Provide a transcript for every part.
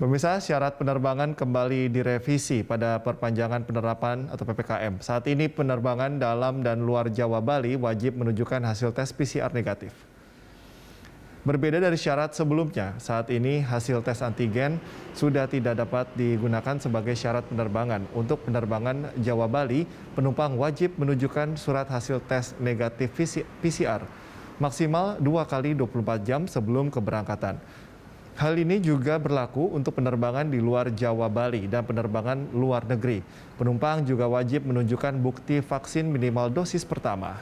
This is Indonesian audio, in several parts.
Pemirsa, syarat penerbangan kembali direvisi pada perpanjangan penerapan atau PPKM. Saat ini penerbangan dalam dan luar Jawa Bali wajib menunjukkan hasil tes PCR negatif. Berbeda dari syarat sebelumnya, saat ini hasil tes antigen sudah tidak dapat digunakan sebagai syarat penerbangan. Untuk penerbangan Jawa Bali, penumpang wajib menunjukkan surat hasil tes negatif PCR maksimal 2 kali 24 jam sebelum keberangkatan. Hal ini juga berlaku untuk penerbangan di luar Jawa Bali dan penerbangan luar negeri. Penumpang juga wajib menunjukkan bukti vaksin minimal dosis pertama.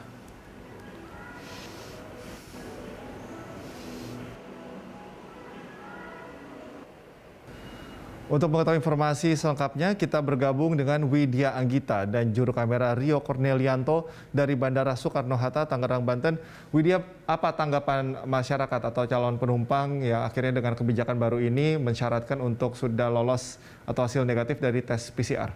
Untuk mengetahui informasi selengkapnya, kita bergabung dengan Widya Anggita dan juru kamera Rio Cornelianto dari Bandara Soekarno-Hatta, Tangerang, Banten. Widya, apa tanggapan masyarakat atau calon penumpang yang akhirnya dengan kebijakan baru ini mensyaratkan untuk sudah lolos atau hasil negatif dari tes PCR?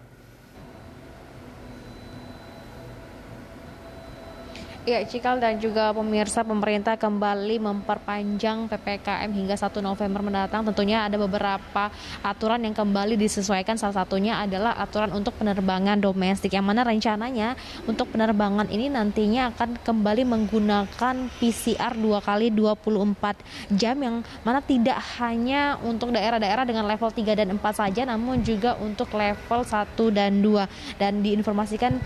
Ya, Cikal dan juga pemirsa, pemerintah kembali memperpanjang PPKM hingga 1 November mendatang. Tentunya ada beberapa aturan yang kembali disesuaikan. Salah satunya adalah aturan untuk penerbangan domestik, yang mana rencananya untuk penerbangan ini nantinya akan kembali menggunakan PCR 2 kali 24 jam, yang mana tidak hanya untuk daerah-daerah dengan level 3 dan 4 saja, namun juga untuk level 1 dan 2. Dan diinformasikan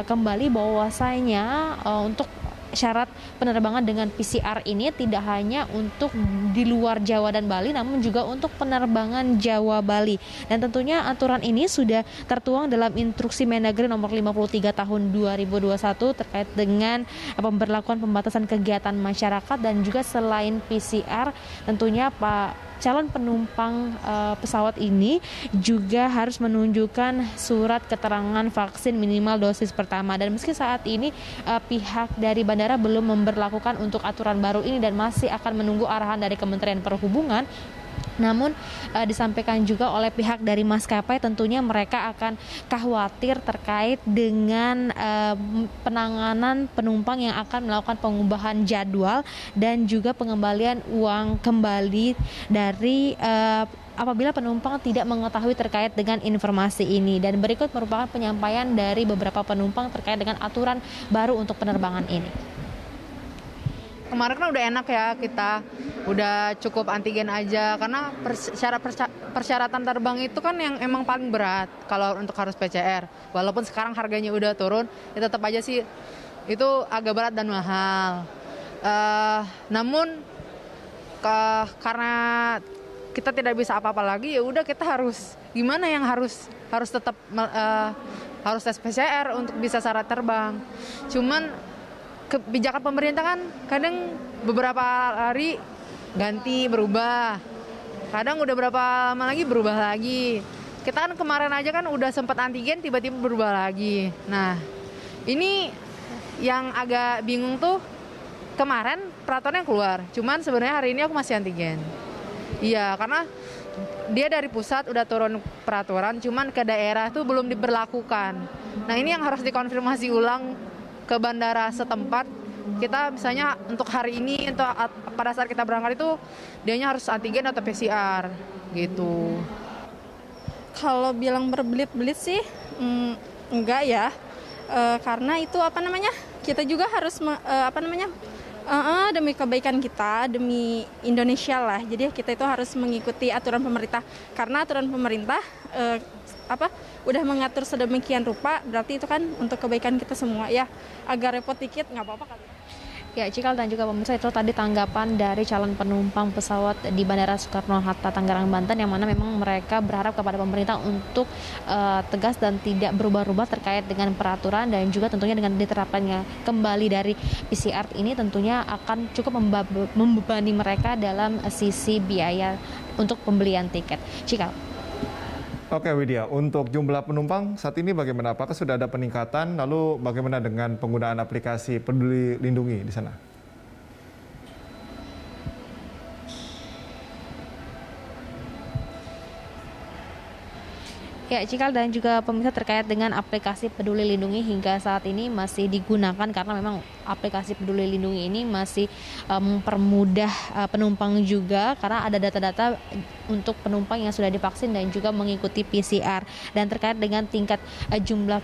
kembali bahwasanya untuk syarat penerbangan dengan PCR ini tidak hanya untuk di luar Jawa dan Bali, namun juga untuk penerbangan Jawa Bali. Dan tentunya aturan ini sudah tertuang dalam Instruksi Mendagri nomor 53 tahun 2021 terkait dengan pemberlakuan pembatasan kegiatan masyarakat. Dan juga selain PCR, tentunya calon penumpang pesawat ini juga harus menunjukkan surat keterangan vaksin minimal dosis pertama. Dan meski saat ini pihak dari bandara belum memberlakukan untuk aturan baru ini dan masih akan menunggu arahan dari Kementerian Perhubungan, namun disampaikan juga oleh pihak dari maskapai tentunya mereka akan khawatir terkait dengan penanganan penumpang yang akan melakukan pengubahan jadwal dan juga pengembalian uang kembali dari apabila penumpang tidak mengetahui terkait dengan informasi ini. Dan berikut merupakan penyampaian dari beberapa penumpang terkait dengan aturan baru untuk penerbangan ini. Kemarin kan udah enak ya, kita udah cukup antigen aja, karena persyaratan terbang itu kan yang emang paling berat kalau untuk harus PCR. Walaupun sekarang harganya udah turun, ya tetap aja sih itu agak berat dan mahal. Namun karena kita tidak bisa apa-apa lagi, ya udah kita harus gimana, yang harus tetap harus tes PCR untuk bisa syarat terbang. Cuman kebijakan pemerintah kan kadang beberapa hari ganti berubah, kadang udah berapa lama lagi berubah lagi. Kita kan kemarin aja kan udah sempat antigen, tiba-tiba berubah lagi. Nah, ini yang agak bingung tuh, kemarin peraturannya keluar, cuman sebenarnya hari ini aku masih antigen. Iya, karena dia dari pusat udah turun peraturan, cuman ke daerah tuh belum diberlakukan. Nah, ini yang harus dikonfirmasi ulang ke bandara setempat. Kita misalnya untuk hari ini, untuk pada saat kita berangkat itu dianya harus antigen atau PCR gitu. Kalau bilang berbelit-belit sih enggak ya, karena itu kita juga harus demi kebaikan kita, demi Indonesia lah. Jadi kita itu harus mengikuti aturan pemerintah, karena aturan pemerintah udah mengatur sedemikian rupa, berarti itu kan untuk kebaikan kita semua ya. Agak repot dikit, nggak apa-apa kali. Ya, Cikal dan juga pemirsa, itu tadi tanggapan dari calon penumpang pesawat di Bandara Soekarno-Hatta, Tangerang, Banten, yang mana memang mereka berharap kepada pemerintah untuk tegas dan tidak berubah-ubah terkait dengan peraturan, dan juga tentunya dengan diterapkannya kembali dari PCR ini tentunya akan cukup membebani mereka dalam sisi biaya untuk pembelian tiket. Cikal. Oke Widya, untuk jumlah penumpang saat ini bagaimana? Apakah sudah ada peningkatan? Lalu bagaimana dengan penggunaan aplikasi Peduli Lindungi di sana? Ya, Cikal dan juga pemirsa, terkait dengan aplikasi Peduli Lindungi hingga saat ini masih digunakan karena memang aplikasi Peduli Lindungi ini masih mempermudah penumpang juga karena ada data-data untuk penumpang yang sudah divaksin dan juga mengikuti PCR. Dan terkait dengan tingkat jumlah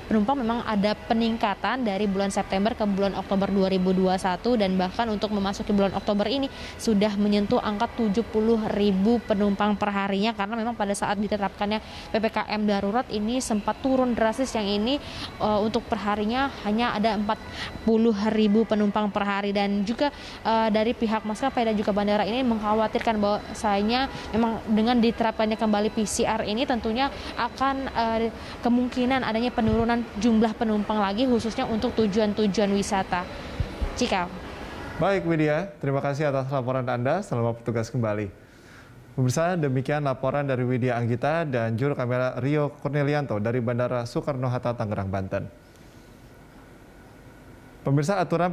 penumpang memang ada peningkatan dari bulan September ke bulan Oktober 2021 dan bahkan untuk memasuki bulan Oktober ini sudah menyentuh angka 70.000 penumpang per harinya karena memang pada saat diterapkannya PPKM darurat ini sempat turun drastis yang ini untuk perharinya hanya ada 40.000 penumpang per hari dan juga dari pihak maskapai dan juga bandara ini mengkhawatirkan bahwasanya memang dengan diterapkannya kembali PCR ini tentunya akan kemungkinan adanya penurunan jumlah penumpang lagi khususnya untuk tujuan-tujuan wisata. Cikal. Baik Widya, terima kasih atas laporan Anda. Selamat bertugas kembali. Pemirsa, demikian laporan dari Widya Anggita dan juru kamera Rio Cornelianto dari Bandara Soekarno-Hatta, Tangerang, Banten. Pemirsa, aturan